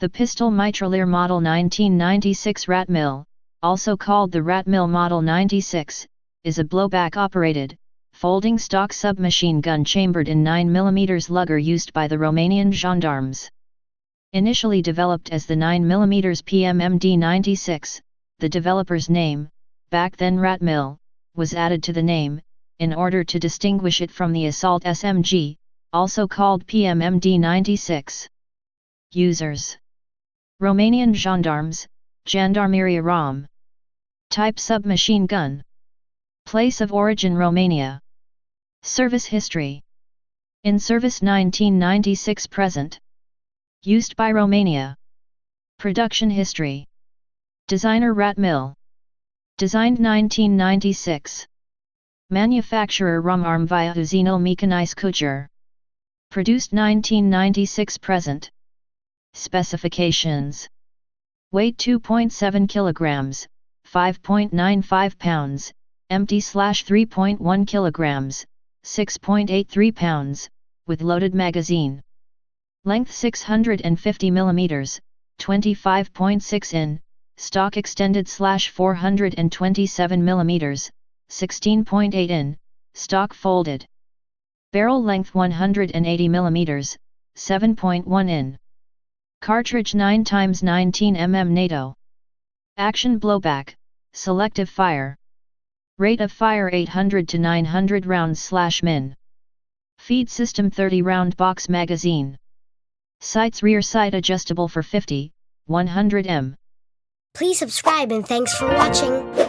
The pistol Mitralieră Model 1996 RATMIL, also called the RATMIL Model 96, is a blowback-operated, folding stock submachine gun chambered in 9mm Luger used by the Romanian gendarmes. Initially developed as the 9mm PMMD-96, the developer's name, back then RATMIL, was added to the name, in order to distinguish it from the assault SMG, also called PMMD-96. Users: Romanian gendarmes, Jandarmeria Rom. Type submachine gun. Place of origin Romania. Service history. In service 1996 present. Used by Romania. Production history. Designer RATMIL. Designed 1996. Manufacturer Romarm via Uzinul Mechanized Couture. Produced 1996 present. Specifications. Weight 2.7 kilograms, 5.95 pounds, empty/3.1 kilograms, 6.83 pounds, with loaded magazine. Length 650 mm, 25.6 in, stock extended/427 mm, 16.8 in, stock folded. Barrel length 180 mm, 7.1 in. Cartridge 9x19 mm NATO. Action blowback, selective fire. Rate of fire 800 to 900 rounds/min. Feed system 30 round box magazine. Sights rear sight adjustable for 50, 100 m. Please subscribe and thanks for watching.